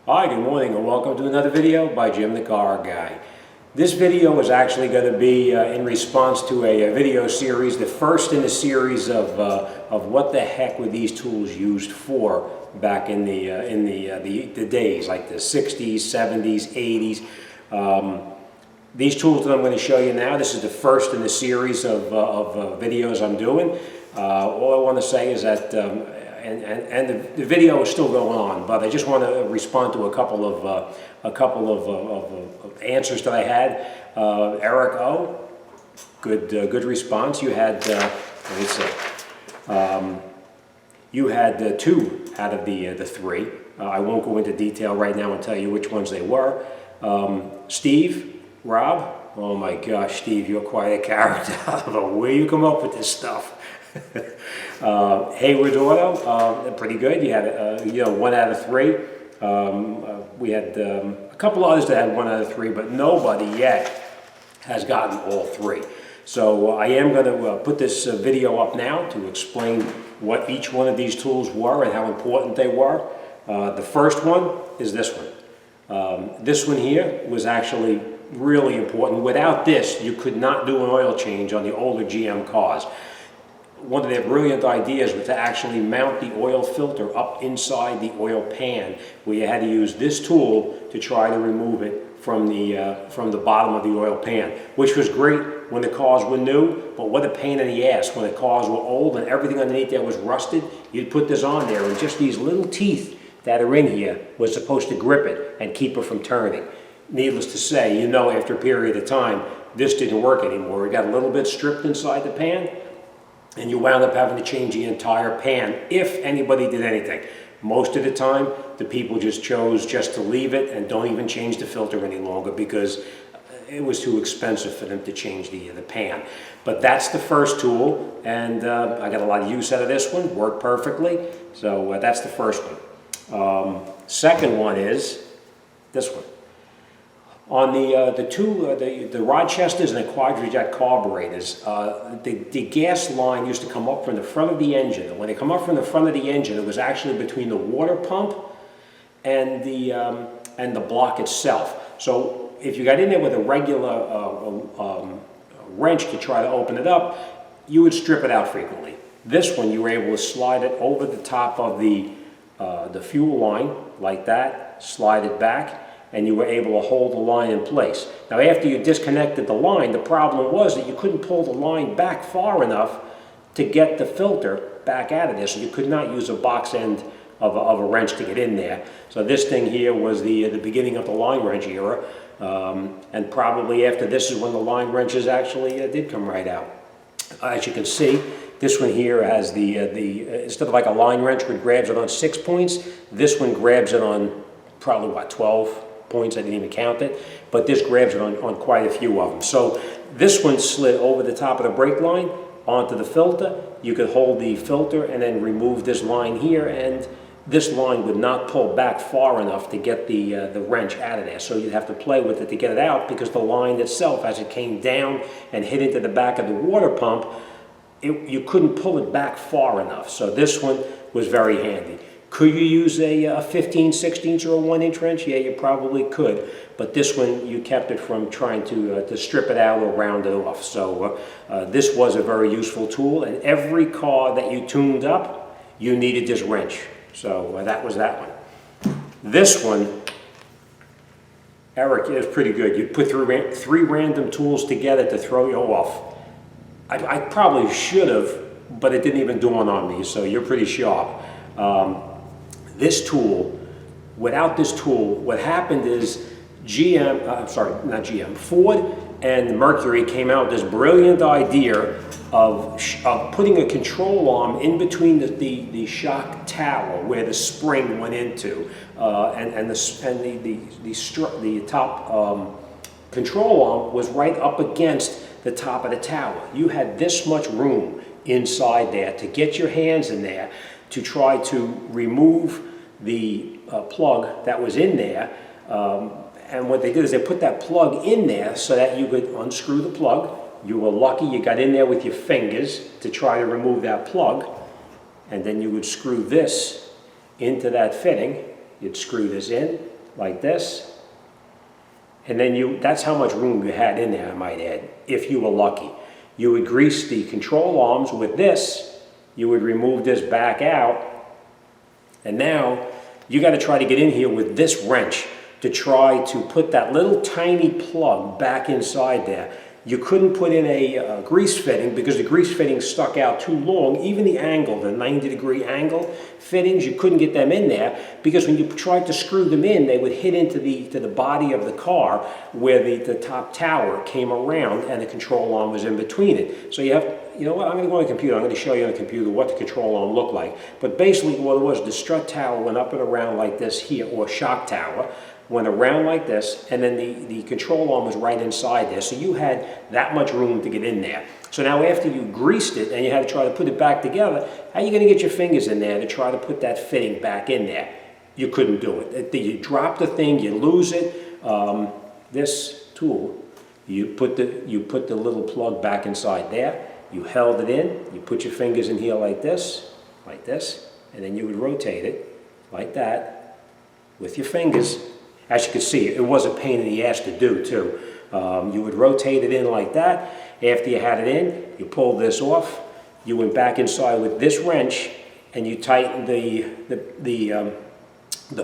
Hi, good morning and welcome to another video by Jim the Car Guy. This video is actually going to be in response to a video series, the first in the series of what the heck were these tools used for back in the days, like the 60s, 70s, 80s. These tools that I'm going to show you now, this is the first in the series of videos I'm doing. All I want to say is that the video is still going on, but I just want to respond to a couple of answers that I had. Eric O, good response. You had let me see. You had 2 out of the 3. I won't go into detail right now and tell you which ones they were. Steve, Rob, oh my gosh, Steve, you're quite a character. I don't know where you come up with this stuff. Hayward Auto, pretty good. You had 1 out of 3. We had a couple others that had 1 out of 3, but nobody yet has gotten all 3. So I am going to put this video up now to explain what each one of these tools were and how important they were. The first one is this one. This one here was actually really important. Without this, you could not do an oil change on the older GM cars. One of their brilliant ideas was to actually mount the oil filter up inside the oil pan, where you had to use this tool to try to remove it from the bottom of the oil pan, which was great when the cars were new, but what a pain in the ass when the cars were old and everything underneath there was rusted. You'd put this on there, and just these little teeth that are in here was supposed to grip it and keep it from turning. Needless to say, after a period of time, this didn't work anymore. It got a little bit stripped inside the pan, and you wound up having to change the entire pan if anybody did anything. Most of the time, the people just chose just to leave it and don't even change the filter any longer because it was too expensive for them to change the pan. But that's the first tool, and I got a lot of use out of this one. Worked perfectly. So that's the first one. Second one is this one. On the Rochesters and the Quadrajet carburetors, the gas line used to come up from the front of the engine. And when they come up from the front of the engine, it was actually between the water pump and the block itself. So if you got in there with a regular wrench to try to open it up, you would strip it out frequently. This one, you were able to slide it over the top of the fuel line like that, slide it back, and you were able to hold the line in place. Now after you disconnected the line, the problem was that you couldn't pull the line back far enough to get the filter back out of there, so you could not use a box end of a wrench to get in there. So this thing here was the beginning of the line wrench era, and probably after this is when the line wrenches actually did come right out. As you can see, this one here has instead of like a line wrench which grabs it on 6 points, this one grabs it on probably 12 points. I didn't even count it, but this grabs it on quite a few of them. So this one slid over the top of the brake line onto the filter. You could hold the filter and then remove this line here, and this line would not pull back far enough to get the wrench out of there. So you'd have to play with it to get it out, because the line itself, as it came down and hit into the back of the water pump, you couldn't pull it back far enough. So this one was very handy. Could you use a 15, 16 or a 1-inch wrench? Yeah, you probably could. But this one, you kept it from trying to strip it out or round it off. So this was a very useful tool. And every car that you tuned up, you needed this wrench. So that was that one. This one, Eric, is pretty good. You put 3 random tools together to throw you off. I probably should have, but it didn't even dawn on me. So you're pretty sharp. This tool, without this tool, what happened is Ford and Mercury came out with this brilliant idea of putting a control arm in between the shock tower where the spring went into, and the top control arm was right up against the top of the tower. You had this much room inside there to get your hands in there to try to remove the plug that was in there. And what they did is they put that plug in there so that you could unscrew the plug. You were lucky you got in there with your fingers to try to remove that plug, and then you would screw this into that fitting. You'd screw this in, like this. And then that's how much room you had in there, I might add, if you were lucky. You would grease the control arms with this. You would remove this back out. And now you got to try to get in here with this wrench to try to put that little tiny plug back inside there. You couldn't put in a grease fitting because the grease fittings stuck out too long. Even the angle, the 90-degree angle fittings, you couldn't get them in there because when you tried to screw them in, they would hit into the body of the car where the top tower came around and the control arm was in between it. So you know what, I'm going to go on the computer. I'm going to show you on the computer what the control arm looked like. But basically what it was, the strut tower went up and around like this here, or shock tower, went around like this, and then the control arm was right inside there. So you had that much room to get in there. So now after you greased it and you had to try to put it back together, how are you going to get your fingers in there to try to put that fitting back in there? You couldn't do it. You drop the thing, you lose it. This tool, you put the little plug back inside there, you held it in, you put your fingers in here like this, and then you would rotate it like that with your fingers. As you can see, it was a pain in the ass to do too. You would rotate it in like that. After you had it in, you pulled this off. You went back inside with this wrench and you tightened the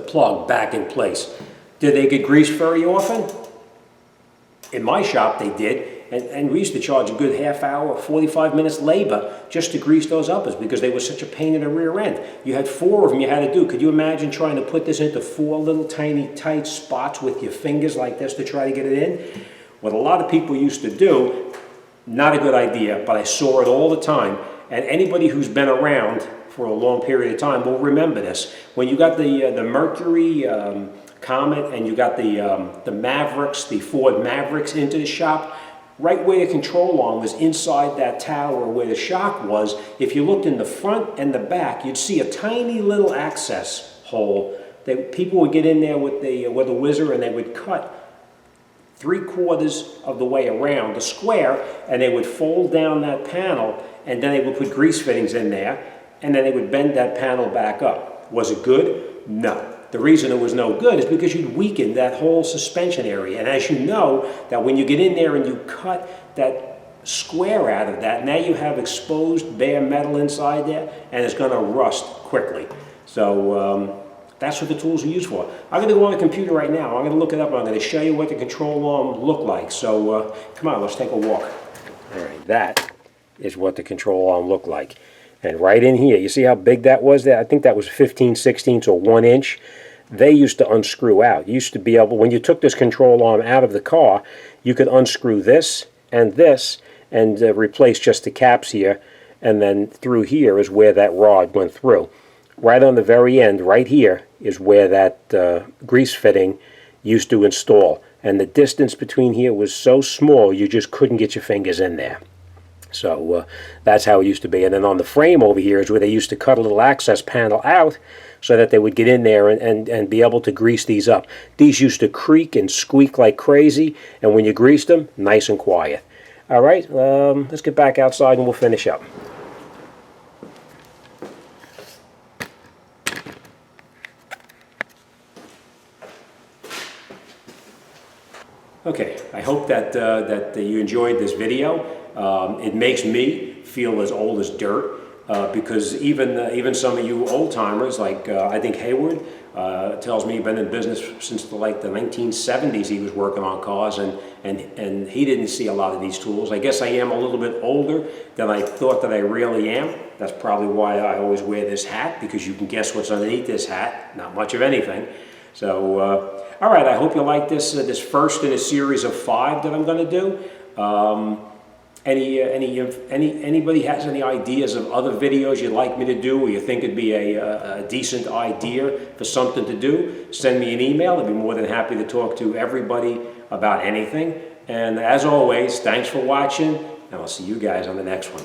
plug back in place. Did they get greased very often? In my shop they did. And we used to charge a good half hour, 45 minutes labor just to grease those uppers because they were such a pain in the rear end. You had 4 of them you had to do. Could you imagine trying to put this into 4 little tiny tight spots with your fingers like this to try to get it in? What a lot of people used to do, not a good idea, but I saw it all the time. And anybody who's been around for a long period of time will remember this. When you got the Mercury Comet and you got the Mavericks, the Ford Mavericks into the shop, right where the control arm was inside that tower where the shock was, if you looked in the front and the back, you'd see a tiny little access hole. People would get in there with a whizzer and they would cut 3/4 of the way around the square and they would fold down that panel and then they would put grease fittings in there and then they would bend that panel back up. Was it good? No. The reason it was no good is because you'd weaken that whole suspension area. And as you know, that when you get in there and you cut that square out of that, now you have exposed bare metal inside there and it's going to rust quickly. So that's what the tools are used for. I'm going to go on the computer right now. I'm going to look it up and I'm going to show you what the control arm looked like. So come on, let's take a walk. All right, that is what the control arm looked like. And right in here, you see how big that was there? I think that was 15/16 or 1 inch. They used to unscrew out. You used to be able, when you took this control arm out of the car, you could unscrew this and replace just the caps here. And then through here is where that rod went through. Right on the very end, right here, is where that grease fitting used to install. And the distance between here was so small, you just couldn't get your fingers in there. So that's how it used to be. And then on the frame over here is where they used to cut a little access panel out so that they would get in there and be able to grease these up. These used to creak and squeak like crazy, and when you greased them, nice and quiet. All right, let's get back outside and we'll finish up. Okay, I hope that you enjoyed this video. It makes me feel as old as dirt because even some of you old timers, like I think Hayward, tells me he's been in business since the 1970s. He was working on cars and he didn't see a lot of these tools. I guess I am a little bit older than I thought that I really am. That's probably why I always wear this hat, because you can guess what's underneath this hat. Not much of anything. So, all right, I hope you like this first in a series of 5 that I'm going to do. Anybody has any ideas of other videos you'd like me to do, or you think it'd be a decent idea for something to do, send me an email. I'd be more than happy to talk to everybody about anything. And as always, thanks for watching, and I'll see you guys on the next one.